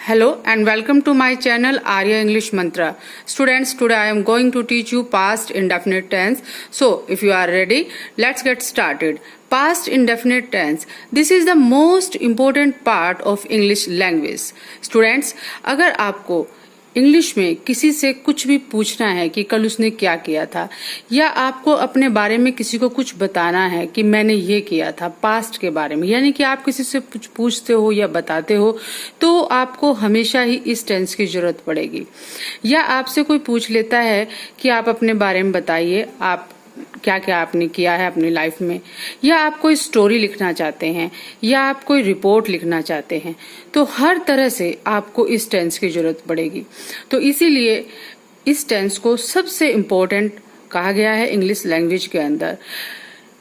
Hello and welcome to my channel Arya English Mantra. Students, today I am going to teach you past indefinite tense. So, if you are ready, let's get started. Past indefinite tense. This is the most important part of English language. Students, अगर आपको English में किसी से कुछ भी पूछना है कि कल उसने क्या किया था, या आपको अपने बारे में किसी को कुछ बताना है कि मैंने ये किया था पास्ट के बारे में, यानी कि आप किसी से कुछ पूछते हो या बताते हो, तो आपको हमेशा ही इस टेंस की जरूरत पड़ेगी। या आपसे कोई पूछ लेता है कि आप अपने बारे में बताइए, आप क्या क्या आपने किया है अपनी लाइफ में, या आप कोई स्टोरी लिखना चाहते हैं, या आप कोई रिपोर्ट लिखना चाहते हैं, तो हर तरह से आपको इस टेंस की जरूरत पड़ेगी। तो इसीलिए इस टेंस को सबसे इम्पोर्टेंट कहा गया है इंग्लिश लैंग्वेज के अंदर।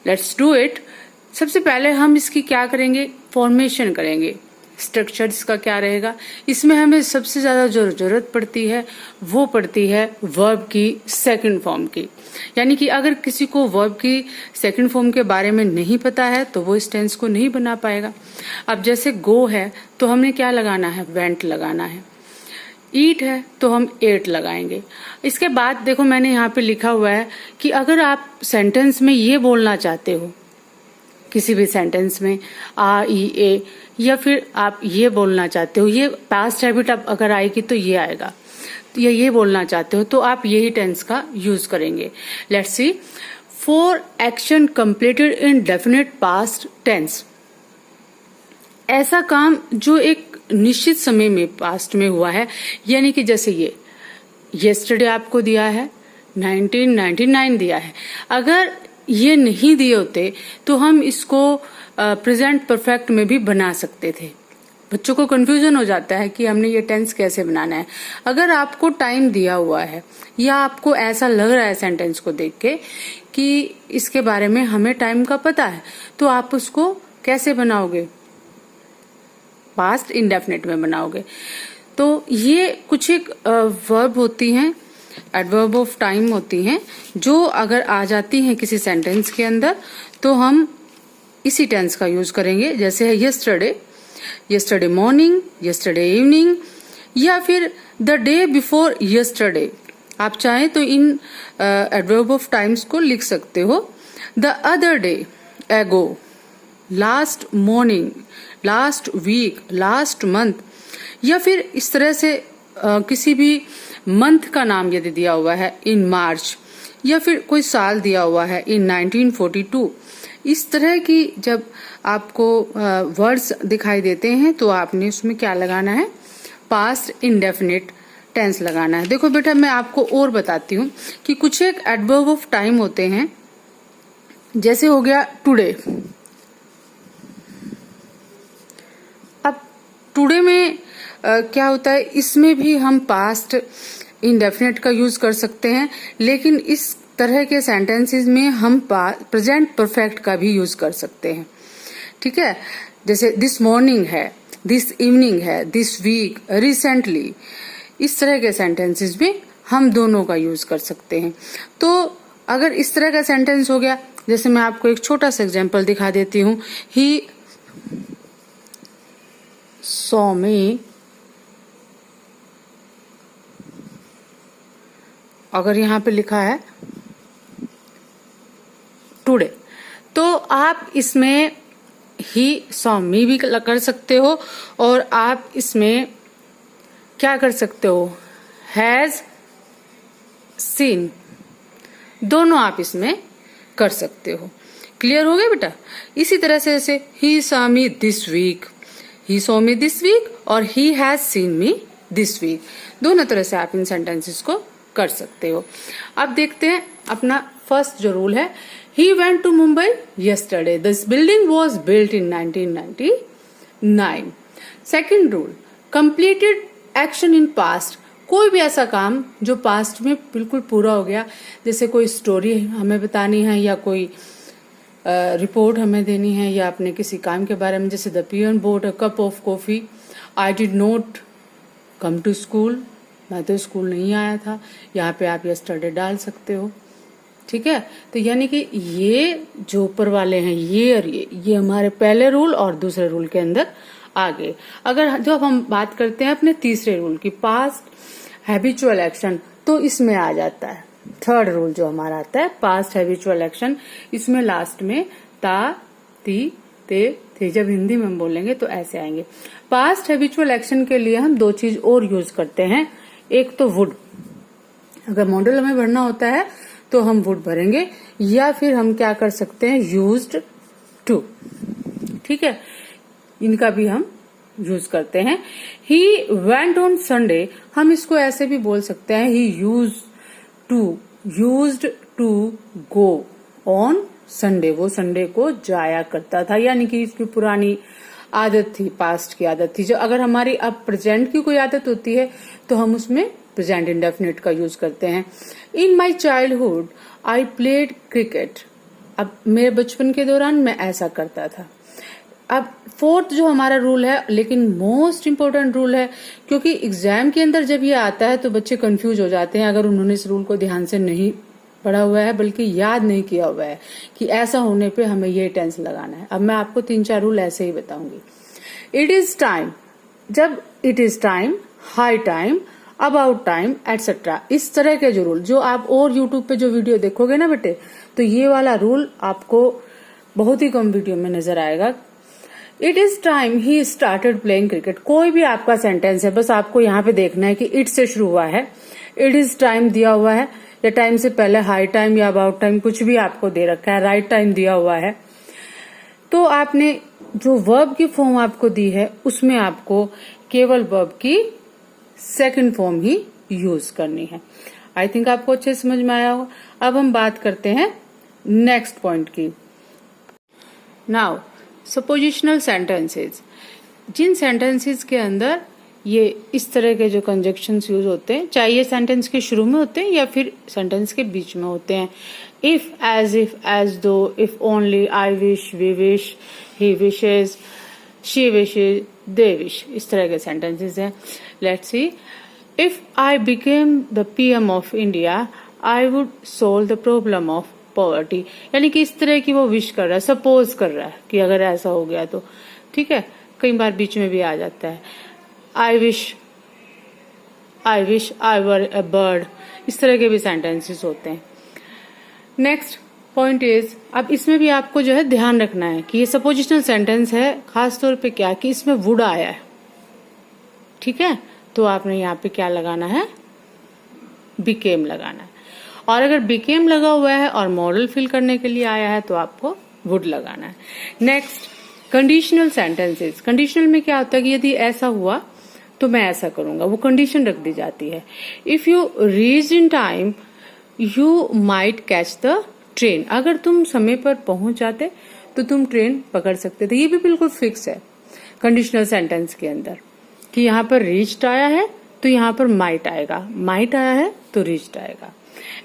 Let's do it. सबसे पहले हम इसकी क्या करेंगे, फॉर्मेशन करेंगे। स्ट्रक्चर इसका क्या रहेगा, इसमें हमें सबसे ज्यादा जो जरूरत पड़ती है वो पड़ती है वर्ब की सेकंड फॉर्म की। यानी कि अगर किसी को वर्ब की सेकंड फॉर्म के बारे में नहीं पता है तो वो इस टेंस को नहीं बना पाएगा। अब जैसे गो है तो हमने क्या लगाना है, वेंट लगाना है। ईट है तो हम एट लगाएंगे। इसके बाद देखो मैंने यहाँ पे लिखा हुआ है कि अगर आप सेंटेंस में ये बोलना चाहते हो, किसी भी सेंटेंस में आ ई ए, या फिर आप ये बोलना चाहते हो, ये पास्ट हैबिट अब अगर आएगी तो ये आएगा, या ये बोलना चाहते हो तो आप यही टेंस का यूज करेंगे। Let's see, for action completed in definite past tense. ऐसा काम जो एक निश्चित समय में पास्ट में हुआ है, यानी कि जैसे ये येस्टरडे आपको दिया है, 1999 दिया है। अगर ये नहीं दिए होते तो हम इसको प्रेजेंट परफेक्ट में भी बना सकते थे। बच्चों को कंफ्यूजन हो जाता है कि हमने ये टेंस कैसे बनाना है। अगर आपको टाइम दिया हुआ है, या आपको ऐसा लग रहा है सेंटेंस को देख के कि इसके बारे में हमें टाइम का पता है, तो आप उसको कैसे बनाओगे, पास्ट इंडेफिनिट में बनाओगे। तो ये कुछ एक वर्ब होती हैं, एडवर्ब ऑफ टाइम होती हैं, जो अगर आ जाती हैं किसी सेंटेंस के अंदर तो हम इसी टेंस का यूज करेंगे। जैसे है yesterday, yesterday morning, yesterday evening, या फिर द डे बिफोर यस्टरडे। आप चाहें तो इन एडवर्ब ऑफ टाइम्स को लिख सकते हो। The other day, ago, last morning, last week, last month, या फिर इस तरह से किसी भी मंथ का नाम यदि दिया हुआ है, इन मार्च, या फिर कोई साल दिया हुआ है, इन 1942। इस तरह की जब आपको वर्ड्स दिखाई देते हैं तो आपने उसमें क्या लगाना है, पास्ट इंडेफिनिट टेंस लगाना है। देखो बेटा, मैं आपको और बताती हूँ कि कुछ एक एडवर्ब ऑफ टाइम होते हैं। जैसे हो गया टुडे। अब टुडे में क्या होता है, इसमें भी हम पास्ट इंडेफिनिट का यूज कर सकते हैं, लेकिन इस तरह के सेंटेंसेस में हम प्रेजेंट परफेक्ट का भी यूज कर सकते हैं। ठीक है, जैसे दिस मॉर्निंग है, दिस इवनिंग है, दिस वीक, रिसेंटली। इस तरह के सेंटेंसेस में हम दोनों का यूज कर सकते हैं। तो अगर इस तरह का सेंटेंस हो गया, जैसे मैं आपको एक छोटा सा एग्जांपल दिखा देती हूँ। ही सॉ मी, अगर यहाँ पे लिखा है टुडे, तो आप इसमें ही सॉ मी भी कर सकते हो, और आप इसमें क्या कर सकते हो, हैज सीन, दोनों आप इसमें कर सकते हो। क्लियर हो गया बेटा। इसी तरह से जैसे he saw me this week, he saw me this week, और he has seen me this week, दोनों तरह से आप इन सेंटेंसेस को कर सकते हो। अब देखते हैं अपना फर्स्ट जो रूल है। He went to Mumbai yesterday, this building was built in 1999। Second rule, completed action in past. कोई भी ऐसा काम जो पास्ट में बिल्कुल पूरा हो गया, जैसे कोई स्टोरी हमें बतानी है, या कोई रिपोर्ट हमें देनी है, या अपने किसी काम के बारे में, जैसे the peon bought a cup of coffee, I did not come to school, मैं तो स्कूल नहीं आया था। यहाँ पे आप यस्टरडे डाल सकते हो। ठीक है, तो यानी कि ये जो ऊपर वाले हैं, ये और ये हमारे पहले रूल और दूसरे रूल के अंदर आगे। अगर जब हम बात करते हैं अपने तीसरे रूल की, पास्ट हैबिचुअल एक्शन, तो इसमें आ जाता है थर्ड रूल जो हमारा आता है पास्ट हैबिचुअल एक्शन। इसमें लास्ट में ता, ती, ते, थे जब हिंदी में हम बोलेंगे तो ऐसे आएंगे। पास्ट हैबिचुअल एक्शन के लिए हम दो चीज और यूज करते हैं, एक तो वुड, अगर मॉडल हमें भरना होता है तो हम वुड भरेंगे, या फिर हम क्या कर सकते हैं यूज्ड टू, ठीक है, इनका भी हम यूज करते हैं। ही वेंट ऑन संडे, हम इसको ऐसे भी बोल सकते हैं he used to go on Sunday, वो संडे को जाया करता था, यानी कि इसकी पुरानी आदत थी, पास्ट की आदत थी। जो अगर हमारी अब प्रेजेंट की कोई आदत होती है तो हम उसमें प्रेजेंट इंडेफिनिट का यूज करते हैं। In my childhood I played cricket, अब मेरे बचपन के दौरान मैं ऐसा करता था। अब फोर्थ जो हमारा रूल है, लेकिन मोस्ट इम्पोर्टेंट रूल है, क्योंकि एग्जाम के अंदर जब ये आता है तो बच्चे कंफ्यूज हो जाते हैं अगर उन्होंने इस रूल को ध्यान से नहीं पढ़ा हुआ है, बल्कि याद नहीं किया हुआ है कि ऐसा होने पे हमें ये टेंस लगाना है। अब मैं आपको 3-4 रूल ऐसे ही बताऊंगी। इट इज टाइम, जब it is time, high time, about time, etcetera, इस तरह के जो रूल जो आप और यूट्यूब पे जो वीडियो देखोगे ना बेटे, तो ये वाला रूल आपको बहुत ही कम वीडियो में नजर आएगा। It is time he started playing cricket, कोई भी आपका सेंटेंस है, बस आपको यहाँ पे देखना है कि इट से शुरू हुआ है, इट इज टाइम दिया हुआ है, या टाइम से पहले हाई टाइम या अबाउट टाइम कुछ भी आपको दे रखा है, राइट टाइम दिया हुआ है, तो आपने जो वर्ब की फॉर्म आपको दी है उसमें आपको केवल वर्ब की सेकंड फॉर्म ही यूज करनी है। आई थिंक आपको अच्छे समझ में आया होगा। अब हम बात करते हैं नेक्स्ट पॉइंट की। नाउ सपोजिशनल सेंटेंसेस, जिन सेंटेंसेस के अंदर ये इस तरह के जो कंजक्शंस यूज होते हैं, चाहे ये सेंटेंस के शुरू में होते हैं या फिर सेंटेंस के बीच में होते हैं। If, as though, if only, I wish, we wish, he wishes, she wishes, they wish, इस तरह के सेंटेंसेस हैं। Let's see, if I became the PM of India I would solve the problem of poverty, यानी कि इस तरह की वो विश कर रहा है, सपोज कर रहा है कि अगर ऐसा हो गया तो, ठीक है, कई बार बीच में भी आ जाता है। I wish I were a bird, इस तरह के भी सेंटेंसेस होते हैं। नेक्स्ट पॉइंट इज, अब इसमें भी आपको जो है ध्यान रखना है कि ये सपोजिशनल सेंटेंस है, खास तौर पे क्या कि इसमें वुड आया है, ठीक है, तो आपने यहाँ पे क्या लगाना है, बिकेम लगाना है। और अगर बिकेम लगा हुआ है और मॉडल फिल करने के लिए आया है तो आपको वुड लगाना है। नेक्स्ट कंडीशनल सेंटेंसेस, कंडीशनल में क्या होता है कि यदि ऐसा हुआ तो मैं ऐसा करूंगा, वो कंडीशन रख दी जाती है। If you reach in time you might catch the train, अगर तुम समय पर पहुंच जाते तो तुम ट्रेन पकड़ सकते थे। ये भी बिल्कुल फिक्स है कंडीशनल सेंटेंस के अंदर कि यहाँ पर रीच्ड आया है तो यहाँ पर माइट आएगा, माइट आया है तो रीच्ड आएगा।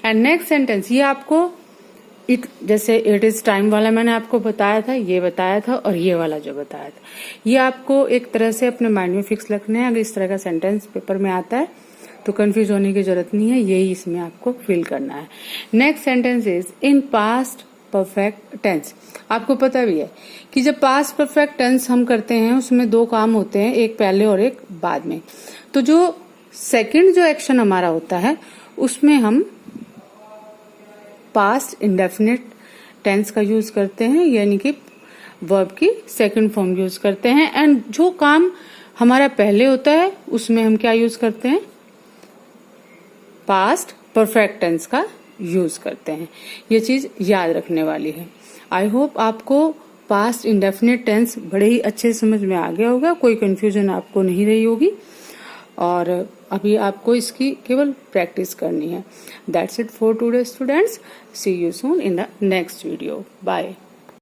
एंड नेक्स्ट सेंटेंस, ये आपको इट, जैसे इट इज टाइम वाला मैंने आपको बताया था, ये बताया था, और ये वाला जो बताया था, ये आपको एक तरह से अपने माइंड में फिक्स रखना है। अगर इस तरह का सेंटेंस पेपर में आता है तो कंफ्यूज होने की जरूरत नहीं है, यही इसमें आपको फिल करना है। Next sentence is in past perfect tense. आपको पता भी है कि जब पास्ट परफेक्ट टेंस हम करते हैं उसमें दो काम होते हैं, एक पहले और एक बाद में। तो जो सेकंड जो एक्शन हमारा होता है उसमें हम पास्ट इंडेफिनिट टेंस का यूज करते हैं, यानी कि वर्ब की सेकंड फॉर्म यूज करते हैं। एंड जो काम हमारा पहले होता है उसमें हम क्या यूज करते हैं, पास्ट परफेक्ट टेंस का यूज करते हैं। ये चीज याद रखने वाली है। आई होप आपको पास्ट इंडेफिनिट टेंस बड़े ही अच्छे समझ में आ गया होगा, कोई कंफ्यूजन आपको नहीं रही होगी, और अभी आपको इसकी केवल प्रैक्टिस करनी है। That's it for today students, see you soon in the next video, bye.